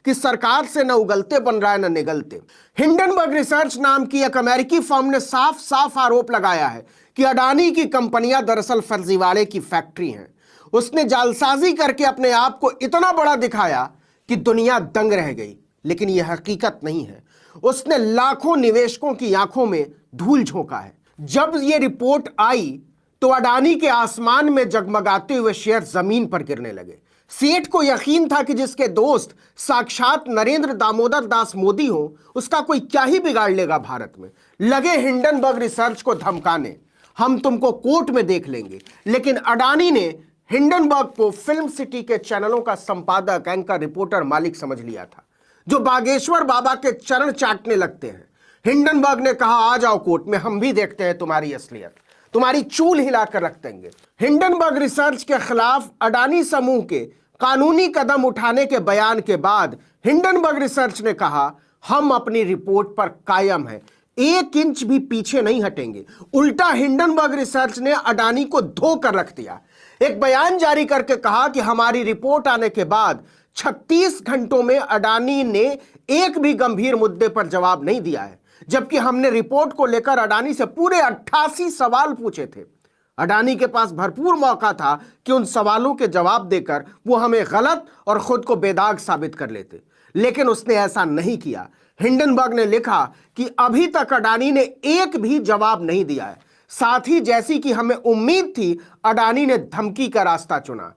कि सरकार से न उगलते बन रहा है न निगलते। हिंडनबर्ग रिसर्च नाम की एक अमेरिकी फर्म ने साफ साफ आरोप लगाया है कि अडानी की कंपनियां दरअसल फर्जीवाड़े की फैक्ट्री हैं। उसने जालसाजी करके अपने आप को इतना बड़ा दिखाया कि दुनिया दंग रह गई, लेकिन यह हकीकत नहीं है। उसने लाखों निवेशकों की आंखों में धूल झोंका है। जब यह रिपोर्ट आई तो अडानी के आसमान में जगमगाते हुए शेयर जमीन पर गिरने लगे। सेठ को यकीन था कि जिसके दोस्त साक्षात नरेंद्र दामोदर दास मोदी हो, उसका कोई क्या ही बिगाड़ लेगा भारत में। लगे हिंडनबर्ग रिसर्च को धमकाने, हम तुमको कोर्ट में देख लेंगे। लेकिन अडानी ने हिंडनबर्ग को फिल्म सिटी के चैनलों का संपादक, एंकर, रिपोर्टर, मालिक समझ लिया था, जो बागेश्वर बाबा के चरण चाटने लगते हैं। हिंडनबर्ग ने कहा, आ जाओ कोर्ट में, हम भी देखते हैं तुम्हारी असलियत, तुम्हारी चूल हिलाकर रख देंगे। हिंडनबर्ग रिसर्च के खिलाफ अडानी समूह के कानूनी कदम उठाने के बयान के बाद हिंडनबर्ग रिसर्च ने कहा, हम अपनी रिपोर्ट पर कायम हैं, 1 इंच भी पीछे नहीं हटेंगे। उल्टा हिंडनबर्ग रिसर्च ने अडानी को धो कर रख दिया। एक बयान जारी करके कहा कि हमारी रिपोर्ट आने के बाद 36 घंटों में अडानी ने एक भी गंभीर मुद्दे पर जवाब नहीं दिया है, जबकि हमने रिपोर्ट को लेकर अडानी से पूरे 88 सवाल पूछे थे। अडानी के पास भरपूर मौका था कि उन सवालों के जवाब देकर वो हमें गलत और खुद को बेदाग साबित कर लेते, लेकिन उसने ऐसा नहीं किया। हिंडनबर्ग ने लिखा कि अभी तक अडानी ने एक भी जवाब नहीं दिया है। साथ ही जैसी कि हमें उम्मीद थी, अडानी ने धमकी का रास्ता चुना।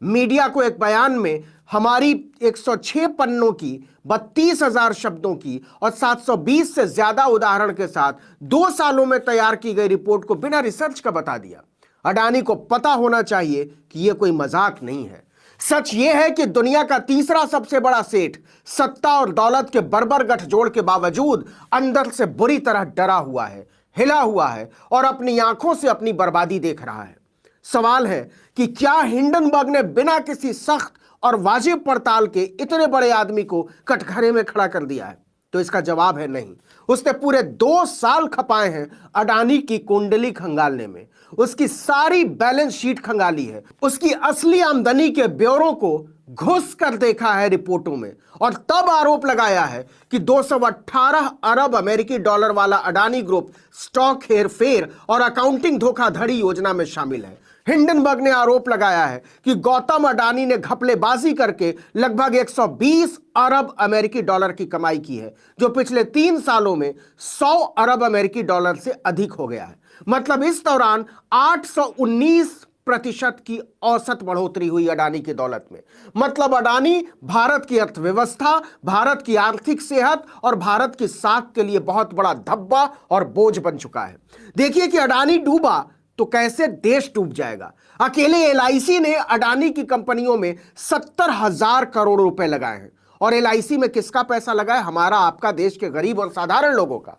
मीडिया को एक बयान में हमारी 106 पन्नों की, 32,000 शब्दों की और 720 से ज्यादा उदाहरण के साथ 2 सालों में तैयार की गई रिपोर्ट को बिना रिसर्च का बता दिया। अडानी को पता होना चाहिए कि यह कोई मजाक नहीं है। सच यह है कि दुनिया का तीसरा सबसे बड़ा सेठ सत्ता और दौलत के बर्बर गठजोड़ के बावजूद अंदर से बुरी तरह डरा हुआ है, हिला हुआ है और अपनी आंखों से अपनी बर्बादी देख रहा है। सवाल है कि क्या हिंडनबर्ग ने बिना किसी सख्त और वाजिब पड़ताल के इतने बड़े आदमी को कटघरे में खड़ा कर दिया है? तो इसका जवाब है नहीं। उसने पूरे 2 साल खपाए हैं अडानी की कुंडली खंगालने में, उसकी सारी बैलेंस शीट खंगाली है, उसकी असली आमदनी के ब्यौरों को घुस कर देखा है रिपोर्टों में, और तब आरोप लगाया है कि 218 अरब अमेरिकी डॉलर वाला अडानी ग्रुप स्टॉक हेरफेर और अकाउंटिंग धोखाधड़ी योजना में शामिल है। हिंडनबर्ग ने आरोप लगाया है कि गौतम अडानी ने घपलेबाजी करके लगभग 120 अरब अमेरिकी डॉलर की कमाई की है, जो पिछले 3 सालों में 100 अरब अमेरिकी डॉलर से अधिक हो गया है। मतलब इस दौरान 819% की औसत बढ़ोतरी हुई अडानी की दौलत में। मतलब अडानी भारत की अर्थव्यवस्था, भारत की आर्थिक सेहत और भारत की साख के लिए बहुत बड़ा धब्बा और बोझ बन चुका है। देखिए कि अडानी डूबा तो कैसे देश डूब जाएगा। अकेले एलआईसी ने अडानी की कंपनियों में 70,000 करोड़ रुपए लगाए हैं। और एलआईसी में किसका पैसा लगा है? हमारा, आपका, देश के गरीब और साधारण लोगों का।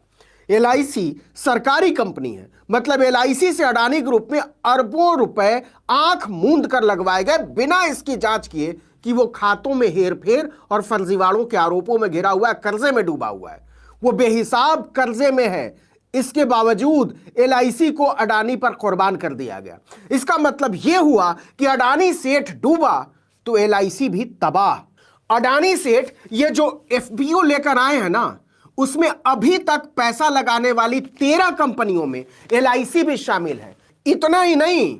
एलआईसी सरकारी कंपनी है, मतलब एलआईसी से अडानी ग्रुप में अरबों रुपए आंख मूंद कर लगवाए गए, बिना इसकी जांच किए कि वो खातों में हेरफेर और फर्जीवाड़ों के आरोपों में घिरा हुआ है, कर्जे में डूबा हुआ है, वो बेहिसाब कर्जे में है। इसके बावजूद एलआईसी को अडानी पर कुर्बान कर दिया गया। इसका मतलब यह हुआ कि अडानी सेठ डूबा तो एलआईसी भी तबाह। अडानी सेठ ये जो एफपीओ लेकर आए हैं ना, उसमें अभी तक पैसा लगाने वाली 13 कंपनियों में एलआईसी भी शामिल है। इतना ही नहीं,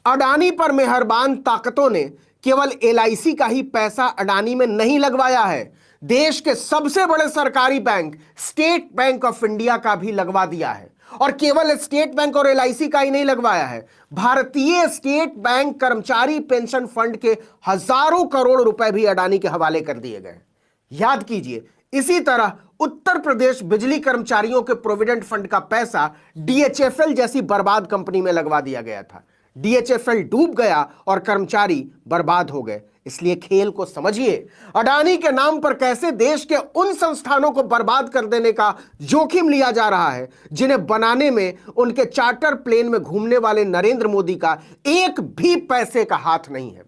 अडानी पर मेहरबान ताकतों ने केवल एलआईसी का ही पैसा अडानी में नहीं लगवाया है, देश के सबसे बड़े सरकारी bank state bank of India का भी लगवा दिया है। और केवल स्टेट बैंक और एलआईसी का ही नहीं लगवाया है, भारतीय स्टेट बैंक कर्मचारी पेंशन फंड के हजारों करोड़ रुपए भी अडानी के हवाले कर दिए गए। याद कीजिए, इसी तरह उत्तर प्रदेश बिजली कर्मचारियों के प्रोविडेंट फंड का पैसा डीएचएफएल जैसी बर्बाद कंपनी में लगवा दिया गया था। डीएचएफएल डूब गया और कर्मचारी बर्बाद हो गए। इसलिए खेल को समझिए। अडानी के नाम पर कैसे देश के उन संस्थानों को बर्बाद कर देने का जोखिम लिया जा रहा है जिन्हें बनाने में उनके चार्टर प्लेन में घूमने वाले नरेंद्र मोदी का एक भी पैसे का हाथ नहीं है।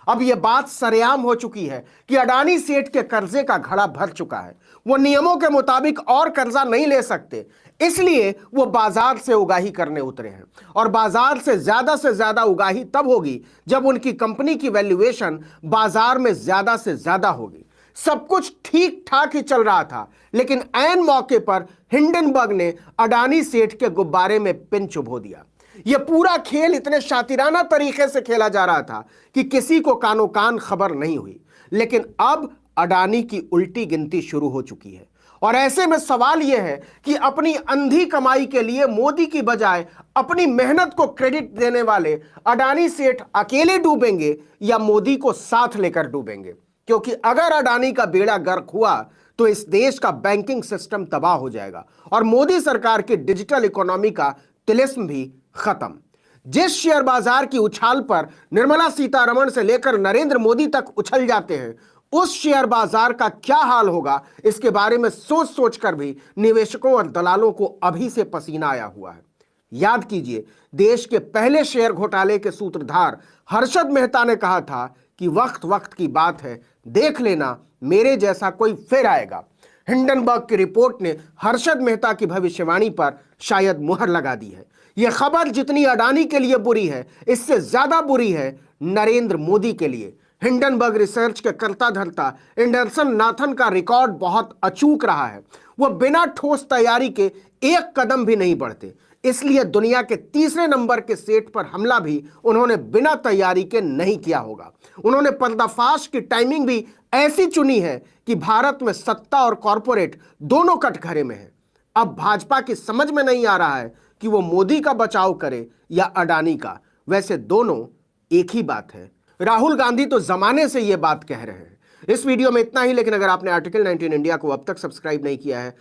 अब यह बात सरेआम हो चुकी है कि अडानी सेठ के कर्जे का घड़ा भर चुका है। वो नियमों के मुताबिक और कर्जा नहीं ले सकते, इसलिए वो बाजार से उगाही करने उतरे हैं। और बाजार से ज्यादा उगाही तब होगी जब उनकी कंपनी की वैल्यूएशन बाजार में ज्यादा से ज्यादा होगी। सब कुछ ठीक ठाक ही चल रहा था, लेकिन ऐन मौके पर हिंडनबर्ग ने अडानी सेठ के गुब्बारे में पिन चुभो दिया। यह पूरा खेल इतने शातिराना तरीके से खेला जा रहा था कि किसी को कानो कान खबर नहीं हुई। लेकिन अब अडानी की उल्टी गिनती शुरू हो चुकी है और ऐसे में सवाल यह है कि अपनी अंधी कमाई के लिए मोदी की बजाय अपनी मेहनत को क्रेडिट देने वाले अडानी सेठ अकेले डूबेंगे या मोदी को साथ लेकर डूबेंगे। क्योंकि अगर अडानी का बेड़ा गर्क हुआ तो इस देश का बैंकिंग सिस्टम तबाह हो जाएगा और मोदी सरकार की डिजिटल इकोनॉमी का तिलिस्म भी खत्म। जिस शेयर बाजार की उछाल पर निर्मला सीतारमण से लेकर नरेंद्र मोदी तक उछल जाते हैं, उस शेयर बाजार का क्या हाल होगा, इसके बारे में सोच सोचकर भी निवेशकों और दलालों को अभी से पसीना आया हुआ है। याद कीजिए, देश के पहले शेयर घोटाले के सूत्रधार हर्षद मेहता ने कहा था कि वक्त वक्त की बात है, देख लेना मेरे जैसा कोई फिर आएगा। हिंडनबर्ग की रिपोर्ट ने हर्षद मेहता की भविष्यवाणी पर शायद मुहर लगा दी है। यह खबर जितनी अडानी के लिए बुरी है, इससे ज्यादा बुरी है नरेंद्र मोदी के लिए। हिंडनबर्ग रिसर्च के कर्ता धर्ता एंडरसन नाथन का रिकॉर्ड बहुत अचूक रहा है। वह बिना ठोस तैयारी के एक कदम भी नहीं बढ़ते, इसलिए दुनिया के तीसरे नंबर के सेट पर हमला भी उन्होंने बिना तैयारी के नहीं किया होगा। उन्होंने पर्दाफाश की टाइमिंग भी ऐसी चुनी है कि भारत में सत्ता और कॉरपोरेट दोनों कटघरे में है। अब भाजपा की समझ में नहीं आ रहा है कि वो मोदी का बचाव करे या अडानी का। वैसे दोनों एक ही बात है। राहुल गांधी तो जमाने से ये बात कह रहे हैं। इस वीडियो में इतना ही, लेकिन अगर आपने आर्टिकल 19 इंडिया को अब तक सब्सक्राइब नहीं किया है